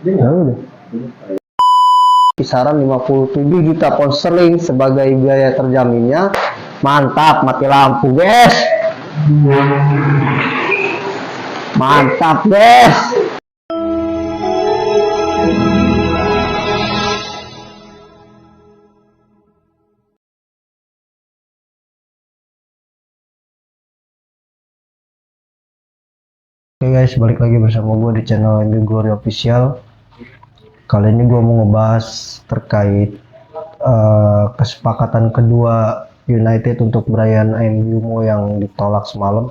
Ya udah. Kisaran 57 juta pound sterling sebagai biaya terjaminnya. Mantap, mati lampu, guys. Mantap, guys. Oke guys, balik lagi bersama gue di channel MU Glory Official. Kali ini gue mau ngebahas terkait kesepakatan kedua United untuk Bryan Mbeumo yang ditolak semalam.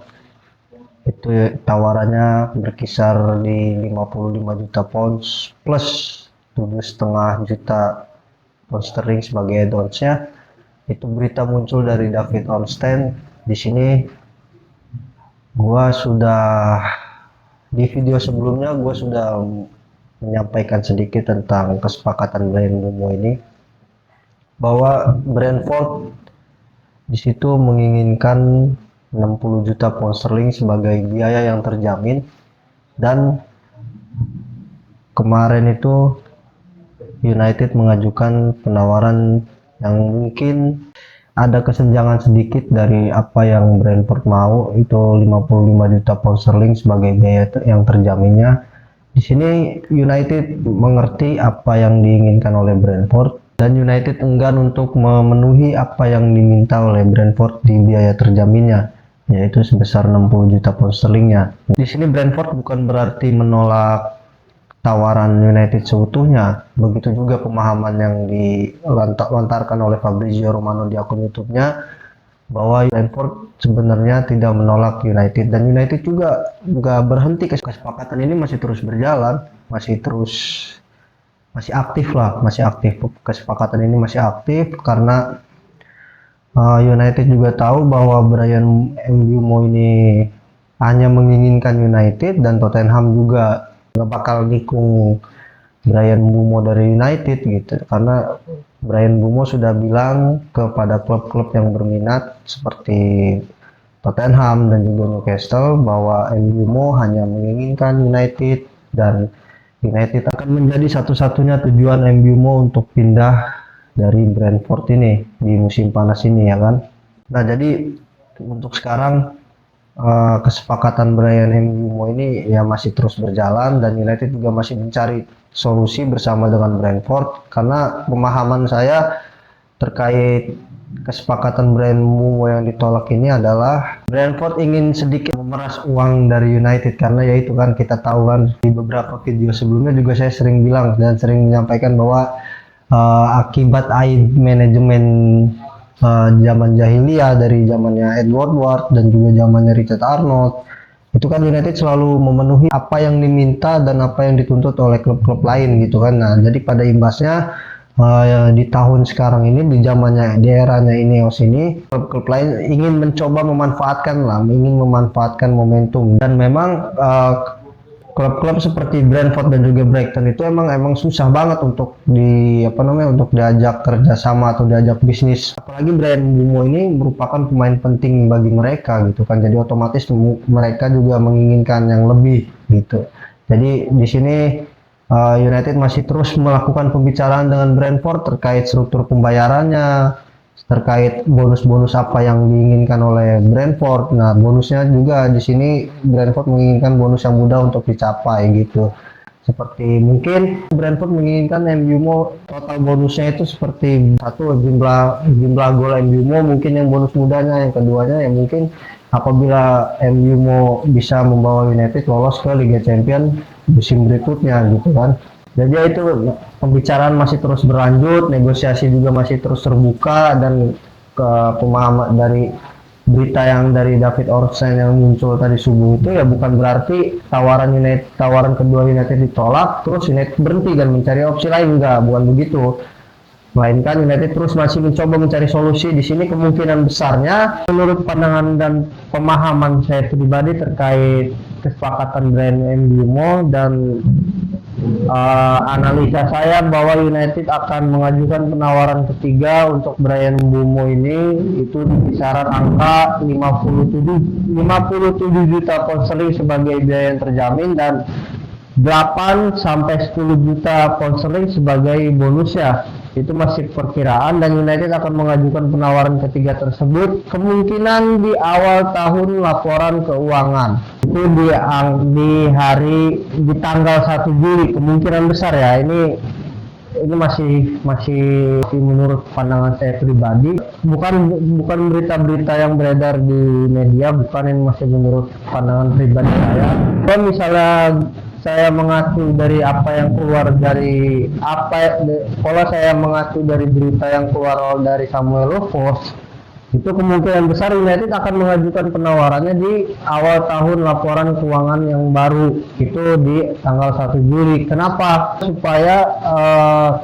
Itu tawarannya berkisar di 55 juta pounds plus 7,5 juta pound sterling sebagai add-onsnya. Itu berita muncul dari David Ornstein. Di sini gua sudah di video sebelumnya gue sudah menyampaikan sedikit tentang kesepakatan Bryan Mbeumo ini, bahwa Brentford di situ menginginkan 60 juta pound sterling sebagai biaya yang terjamin, dan kemarin itu United mengajukan penawaran yang mungkin ada kesenjangan sedikit dari apa yang Brentford mau, itu 55 juta pound sterling sebagai biaya yang terjaminnya. Di sini United mengerti apa yang diinginkan oleh Brentford, dan United enggan untuk memenuhi apa yang diminta oleh Brentford di biaya terjaminnya, yaitu sebesar 60 juta pound sterlingnya. Di sini Brentford bukan berarti menolak tawaran United seutuhnya. Begitu juga pemahaman yang dilontarkan oleh Fabrizio Romano di akun YouTube-nya, bahwa Brentford sebenarnya tidak menolak United, dan United juga nggak berhenti. Kesepakatan ini masih terus berjalan, masih aktif. Kesepakatan ini masih aktif karena United juga tahu bahwa Bryan Mbeumo ini hanya menginginkan United, dan Tottenham juga nggak bakal nikung Bryan Mbeumo dari United gitu, karena Bryan Mbeumo sudah bilang kepada klub-klub yang berminat seperti Tottenham dan juga Newcastle bahwa Mbeumo hanya menginginkan United, dan United akan menjadi satu-satunya tujuan Mbeumo untuk pindah dari Brentford ini di musim panas ini, ya kan. Nah, jadi untuk sekarang kesepakatan Bryan Mbeumo ini ya masih terus berjalan, dan United juga masih mencari solusi bersama dengan Brentford, karena pemahaman saya terkait kesepakatan Bryan Mbeumo yang ditolak ini adalah Brentford ingin sedikit memeras uang dari United, karena ya itu kan kita tahu kan, di beberapa video sebelumnya juga saya sering bilang dan sering menyampaikan bahwa akibat aib manajemen zaman jahiliyah, dari zamannya Edward Ward dan juga zamannya Richard Arnold, itu kan United selalu memenuhi apa yang diminta dan apa yang dituntut oleh klub-klub lain gitu kan. Nah, jadi pada imbasnya di tahun sekarang ini, di zamannya, di eranya Ineos ini, klub-klub lain ingin mencoba memanfaatkan momentum, dan memang klub-klub seperti Brentford dan juga Brighton itu emang susah banget untuk untuk diajak kerjasama atau diajak bisnis. Apalagi Bryan Mbeumo ini merupakan pemain penting bagi mereka gitu kan. Jadi otomatis mereka juga menginginkan yang lebih gitu. Jadi di sini United masih terus melakukan pembicaraan dengan Brentford terkait struktur pembayarannya, terkait bonus-bonus apa yang diinginkan oleh Brentford. Nah, bonusnya juga di sini Brentford menginginkan bonus yang mudah untuk dicapai gitu. Seperti mungkin Brentford menginginkan Mbeumo total bonusnya itu seperti satu, jumlah gol Mbeumo, mungkin yang bonus mudanya. Yang keduanya ya mungkin apabila Mbeumo bisa membawa United lolos ke Liga Champions musim berikutnya gitu kan. Jadi itu pembicaraan masih terus berlanjut, negosiasi juga masih terus terbuka, dan pemahaman dari berita yang dari David Ornstein yang muncul tadi subuh itu ya bukan berarti tawaran kedua United ditolak terus United berhenti dan mencari opsi lain, enggak, bukan begitu. Melainkan United terus masih mencoba mencari solusi. Di sini kemungkinan besarnya, menurut pandangan dan pemahaman saya pribadi terkait kesepakatan Bryan Mbeumo dan analisa saya, bahwa United akan mengajukan penawaran ketiga untuk Bryan Mbeumo ini, itu di kisaran angka 57 juta pound sterling sebagai biaya yang terjamin, dan 8 sampai 10 juta pound sterling sebagai bonus ya. Itu masih perkiraan, dan United akan mengajukan penawaran ketiga tersebut kemungkinan di awal tahun laporan keuangan. Itu di tanggal 1 Juli kemungkinan besar ya. Ini masih menurut pandangan saya pribadi, bukan berita-berita yang beredar di media, bukan, ini masih menurut pandangan pribadi saya. Kalau misalnya saya mengacu dari kalau saya mengacu dari berita yang keluar dari Samuel Lofos, itu kemungkinan besar United akan mengajukan penawarannya di awal tahun laporan keuangan yang baru, itu di tanggal 1 Juli. Kenapa? Supaya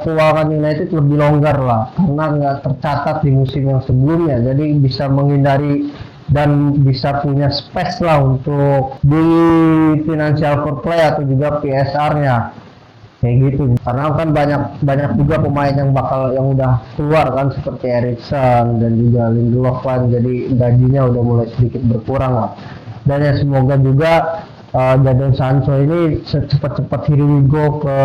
keuangan United lebih longgar lah, karena nggak tercatat di musim yang sebelumnya, jadi bisa menghindari dan bisa punya space lah untuk di financial fair play atau juga PSR-nya kayak gitu. Karena kan banyak juga pemain yang udah keluar kan, seperti Erikson dan juga Lindelof kan, jadi gajinya udah mulai sedikit berkurang lah. Dan ya semoga juga Jadon Sancho ini cepat-cepat go ke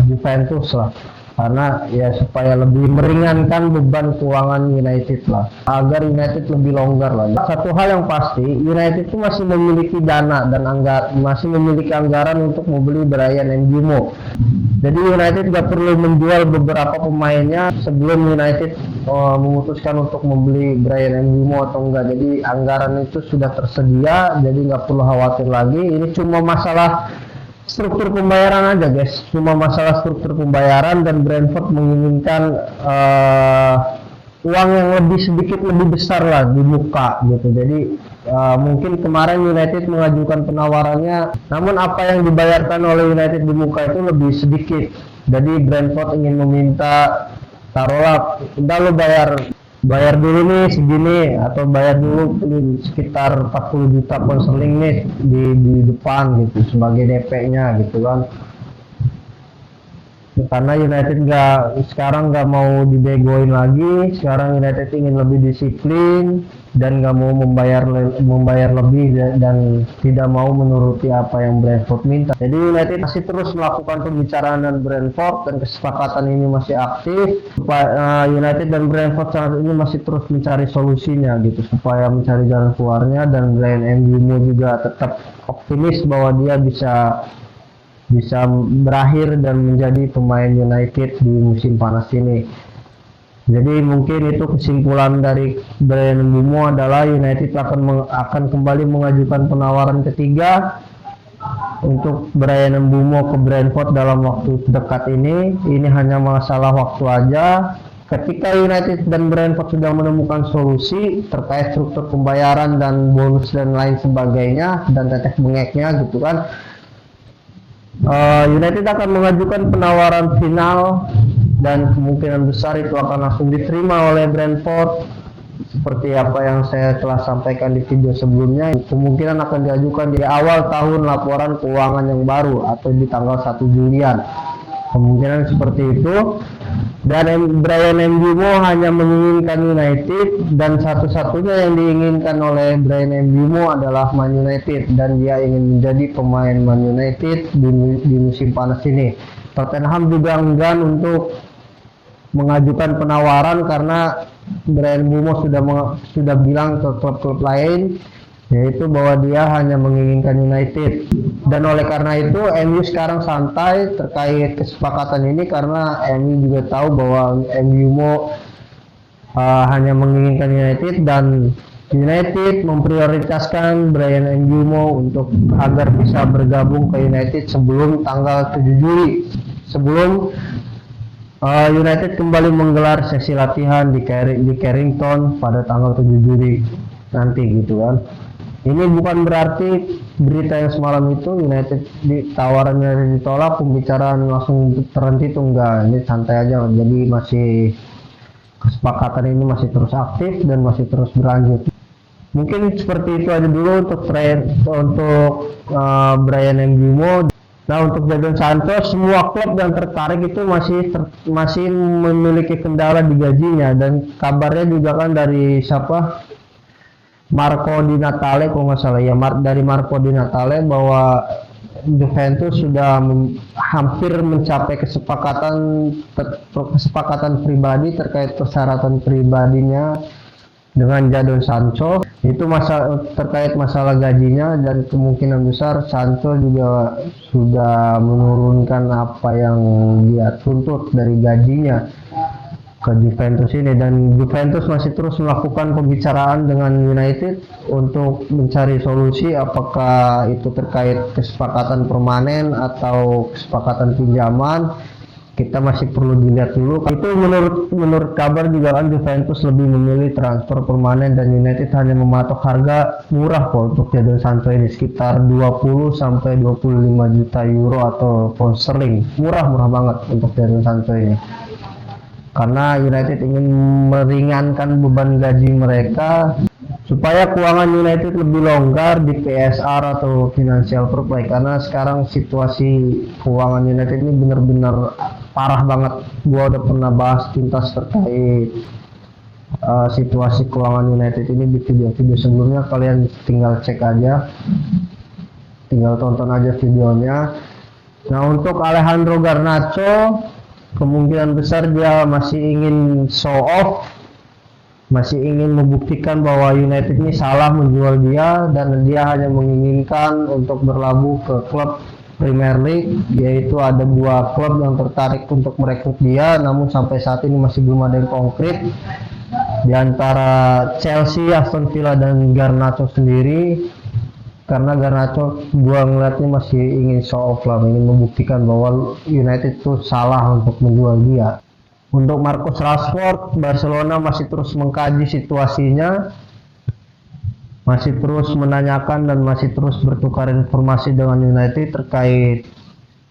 Juventus lah, karena ya supaya lebih meringankan beban keuangan United lah, agar United lebih longgar lah. Satu hal yang pasti, United itu masih memiliki dana dan masih memiliki anggaran untuk membeli Bryan Mbeumo. Jadi United nggak perlu menjual beberapa pemainnya sebelum United memutuskan untuk membeli Bryan Mbeumo atau enggak. Jadi anggaran itu sudah tersedia, jadi nggak perlu khawatir lagi. Ini cuma masalah struktur pembayaran aja guys, cuma masalah struktur pembayaran, dan Brentford menginginkan uang yang sedikit lebih besar lah di muka gitu. Jadi mungkin kemarin United mengajukan penawarannya, namun apa yang dibayarkan oleh United di muka itu lebih sedikit. Jadi Brentford ingin meminta, taruhlah udah lo bayar dulu nih segini, atau bayar dulu sekitar 40 juta pound sterling nih di depan gitu sebagai DP-nya gitu kan. Karena United sekarang nggak mau dibegoin lagi, sekarang United ingin lebih disiplin dan nggak mau membayar lebih dan tidak mau menuruti apa yang Brentford minta. Jadi United masih terus melakukan pembicaraan dengan Brentford, dan kesepakatan ini masih aktif. United dan Brentford saat ini masih terus mencari solusinya gitu, supaya mencari jalan keluarnya, dan Bryan Mbeumo juga tetap optimis bahwa dia bisa berakhir dan menjadi pemain United di musim panas ini. Jadi mungkin itu kesimpulan dari Bryan Mbeumo adalah United akan kembali mengajukan penawaran ketiga untuk Bryan Mbeumo ke Brentford dalam waktu dekat ini. Ini hanya masalah waktu aja. Ketika United dan Brentford sudah menemukan solusi terkait struktur pembayaran dan bonus dan lain sebagainya dan tetek bengeknya gitu kan, United akan mengajukan penawaran final, dan kemungkinan besar itu akan langsung diterima oleh Brentford. Seperti apa yang saya telah sampaikan di video sebelumnya, kemungkinan akan diajukan di awal tahun laporan keuangan yang baru atau di tanggal 1 Julian. Kemungkinan seperti itu. Dan Bryan Mbeumo hanya menginginkan United, dan satu-satunya yang diinginkan oleh Bryan Mbeumo adalah Man United, dan dia ingin menjadi pemain Man United di musim panas ini. Tottenham juga enggan untuk mengajukan penawaran karena Bryan Mbeumo sudah bilang ke klub-klub lain, yaitu bahwa dia hanya menginginkan United. Dan oleh karena itu MU sekarang santai terkait kesepakatan ini, karena MU juga tahu bahwa Mbeumo hanya menginginkan United, dan United memprioritaskan Bryan Mbeumo agar bisa bergabung ke United sebelum tanggal 7 Juli, sebelum United kembali menggelar sesi latihan di Carrington pada tanggal 7 Juli nanti gitu kan. Ini bukan berarti berita yang semalam itu United tawarannya ditolak, pembicaraan langsung terhenti, itu enggak. Ini santai aja, jadi masih kesepakatan ini masih terus aktif dan masih terus berlanjut. Mungkin seperti itu aja dulu untuk Bryan Mbeumo. Nah, untuk Jadon Sancho, semua klub yang tertarik itu masih memiliki kendala di gajinya, dan kabarnya juga kan dari Marco Di Natale kalau nggak salah ya, dari Marco Di Natale, bahwa Juventus sudah hampir mencapai kesepakatan pribadi terkait persyaratan pribadinya dengan Jadon Sancho. Itu terkait masalah gajinya, dan kemungkinan besar Sancho juga sudah menurunkan apa yang dia tuntut dari gajinya ke Juventus ini, dan Juventus masih terus melakukan pembicaraan dengan United untuk mencari solusi, apakah itu terkait kesepakatan permanen atau kesepakatan pinjaman. Kita masih perlu dilihat dulu. Itu menurut kabar juga kan Juventus lebih memilih transfer permanen, dan United hanya mematok harga murah kok untuk Jadon Sancho ini, sekitar 20 sampai 25 juta euro atau pound sterling. Murah banget untuk Jadon Sancho ini. Karena United ingin meringankan beban gaji mereka supaya keuangan United lebih longgar di PSR atau Financial Fair Play, karena sekarang situasi keuangan United ini benar-benar parah banget. Gua udah pernah bahas tuntas terkait situasi keuangan United ini di video-video sebelumnya, kalian tinggal cek aja, tinggal tonton aja videonya. Nah, untuk Alejandro Garnacho, kemungkinan besar dia masih ingin show off, masih ingin membuktikan bahwa United ini salah menjual dia, dan dia hanya menginginkan untuk berlabuh ke klub Premier League, yaitu ada 2 klub yang tertarik untuk merekrut dia, namun sampai saat ini masih belum ada yang konkret di antara Chelsea, Aston Villa, dan Garnacho sendiri. Karena Garnacho gua ngeliatnya masih ingin show off lah, ingin membuktikan bahwa United itu salah untuk menjual dia. Untuk Marcus Rashford, Barcelona masih terus mengkaji situasinya, masih terus menanyakan dan masih terus bertukar informasi dengan United terkait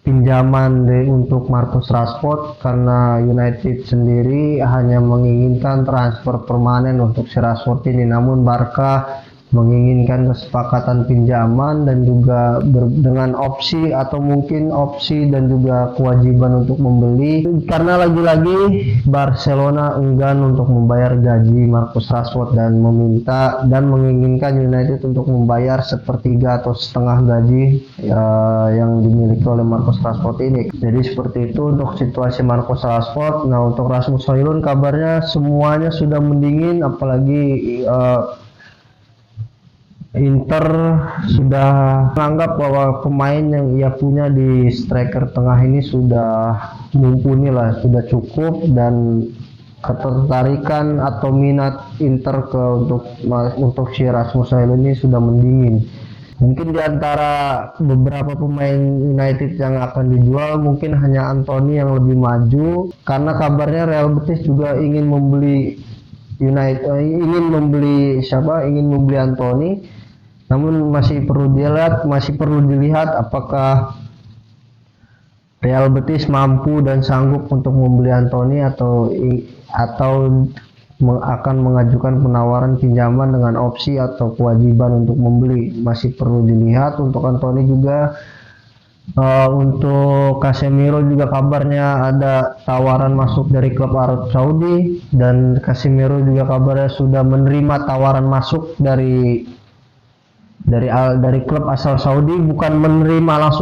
pinjaman untuk Marcus Rashford, karena United sendiri hanya menginginkan transfer permanen untuk si Rashford ini, namun Barca menginginkan kesepakatan pinjaman dan juga dengan opsi atau mungkin opsi dan juga kewajiban untuk membeli, karena lagi-lagi Barcelona enggan untuk membayar gaji Marcus Rashford dan meminta dan menginginkan United untuk membayar sepertiga atau setengah gaji yang dimiliki oleh Marcus Rashford ini. Jadi seperti itu untuk situasi Marcus Rashford. Nah, untuk Rasmus Højlund kabarnya semuanya sudah mendingin, apalagi Inter sudah menganggap bahwa pemain yang ia punya di striker tengah ini sudah mumpuni lah, sudah cukup, dan ketertarikan atau minat Inter untuk si Rasmus Højlund ini sudah mendingin. Mungkin di antara beberapa pemain United yang akan dijual mungkin hanya Anthony yang lebih maju, karena kabarnya Real Betis juga ingin membeli Anthony. Namun masih perlu dilihat apakah Real Betis mampu dan sanggup untuk membeli Anthony atau akan mengajukan penawaran pinjaman dengan opsi atau kewajiban untuk membeli. Masih perlu dilihat untuk Anthony juga. Untuk Casemiro juga kabarnya ada tawaran masuk dari klub Arab Saudi, dan Casemiro juga kabarnya sudah menerima tawaran masuk dari klub asal Saudi, bukan menerima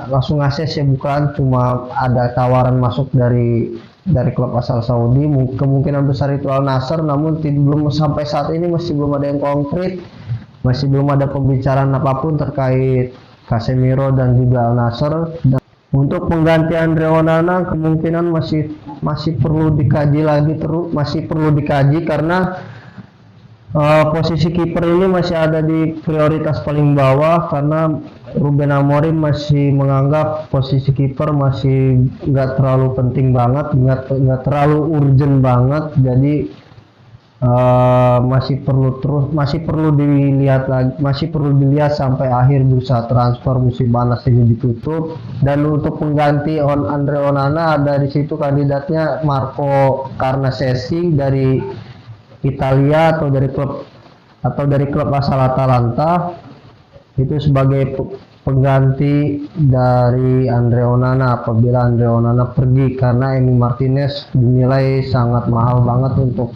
langsung akses ya, bukan, cuma ada tawaran masuk dari klub asal Saudi. Kemungkinan besar itu Al Nassr, namun belum sampai saat ini masih belum ada yang konkret, masih belum ada pembicaraan apapun terkait Casemiro dan juga Al Nassr. Untuk pengganti Andre Onana kemungkinan masih perlu dikaji lagi, masih perlu dikaji, karena posisi kiper ini masih ada di prioritas paling bawah, karena Ruben Amorim masih menganggap posisi kiper masih nggak terlalu penting banget, nggak terlalu urgent banget. Jadi masih perlu dilihat sampai akhir bursa transfer musim panas ini ditutup. Dan untuk pengganti Andre Onana ada di situ kandidatnya Marco Carnesecchi dari Italia atau dari klub asal Atalanta, itu sebagai pengganti dari Andre Onana apabila Andre Onana pergi, karena Emi Martinez dinilai sangat mahal banget untuk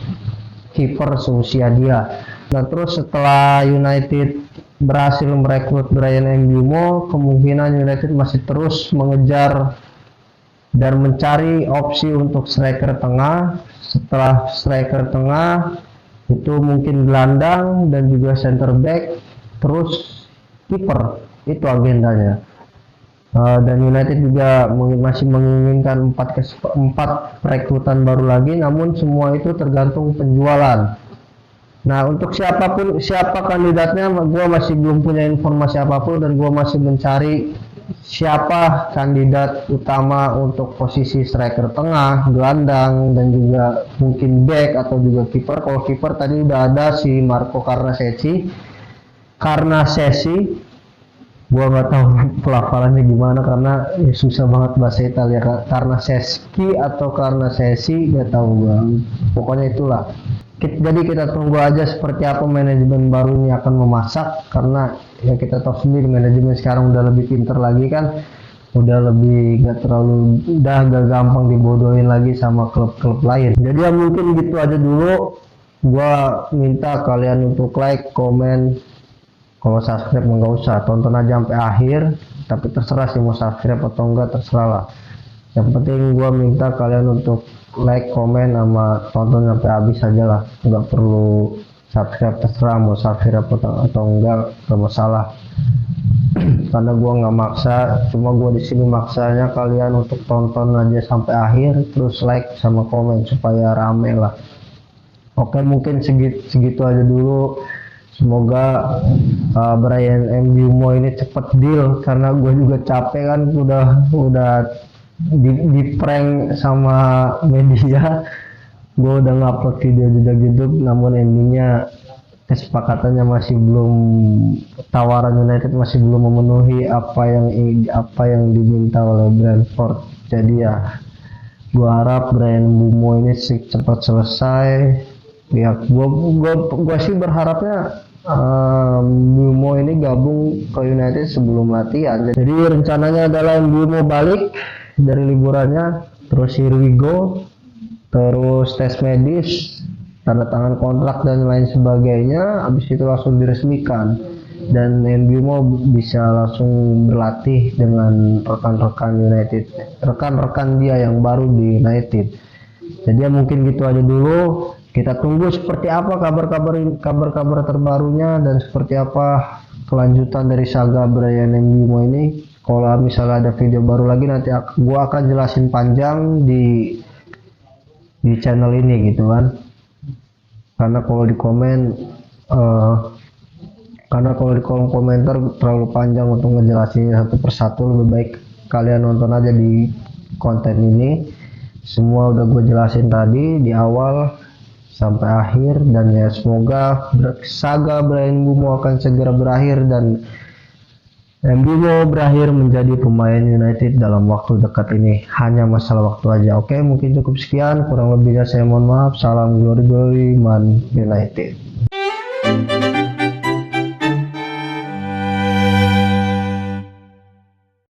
kiper seusia dia. Dan terus setelah United berhasil merekrut Bryan Mbeumo, kemungkinan United masih terus mengejar dan mencari opsi untuk striker tengah. Setelah striker tengah itu mungkin gelandang dan juga center back, terus kiper, itu agendanya. Dan United juga masih menginginkan 4 perekrutan baru lagi, namun semua itu tergantung penjualan. Nah, untuk siapa kandidatnya, gue masih belum punya informasi apapun, dan gue masih mencari siapa kandidat utama untuk posisi striker tengah, gelandang, dan juga mungkin back atau juga kiper. Kalau kiper tadi udah ada si Marco Carnasesi. Gue nggak tahu pelafalannya gimana karena ya susah banget bahasa Italia. Carnaseschi atau Carnasesi, nggak tahu gue. Pokoknya itulah. Jadi kita tunggu aja seperti apa manajemen baru ini akan memasak, karena ya kita tahu sendiri manajemen sekarang udah lebih pinter lagi kan, udah lebih gak gampang dibodohin lagi sama klub-klub lain. Jadi ya mungkin gitu aja dulu. Gua minta kalian untuk like, komen, kalau subscribe nggak usah, tonton aja sampai akhir, tapi terserah sih mau subscribe atau enggak, terserah lah. Yang penting gua minta kalian untuk like, komen, sama tonton sampai habis aja lah, nggak perlu subscribe, terserah mau subscribe atau enggak, gak masalah. Karena gua nggak maksa, cuma gua di sini maksanya kalian untuk tonton aja sampai akhir, terus like sama komen supaya rame lah. Oke, mungkin segitu aja dulu. Semoga Bryan Mbeumo ini cepet deal, karena gue juga capek kan, udah di prank sama media. Gue udah ngupload video di YouTube, namun endingnya kesepakatannya masih belum, tawaran United masih belum memenuhi apa yang diminta oleh Brentford. Jadi ya gue harap Bryan Mbeumo ini cepat selesai. Ya gue sih berharapnya Mbeumo ini gabung ke United sebelum latihan. Jadi rencananya adalah Mbeumo balik dari liburannya, terus here we go, terus tes medis, tanda tangan kontrak dan lain sebagainya. Habis itu langsung diresmikan dan Mbeumo bisa langsung berlatih dengan rekan-rekan dia yang baru di United. Jadi ya mungkin gitu aja dulu. Kita tunggu seperti apa kabar terbarunya dan seperti apa kelanjutan dari saga Bryan Mbeumo ini. Kalau misalnya ada video baru lagi, nanti gua akan jelasin panjang di channel ini gitu kan. Karena kalau di kolom komentar terlalu panjang untuk ngejelasin satu persatu, lebih baik kalian nonton aja di konten ini. Semua udah gue jelasin tadi di awal sampai akhir, dan ya semoga saga Bryan Mbeumo akan segera berakhir dan Mbeumo berakhir menjadi pemain United dalam waktu dekat ini. Hanya masalah waktu aja. Oke, mungkin cukup sekian, kurang lebihnya saya mohon maaf. Salam glory Man United.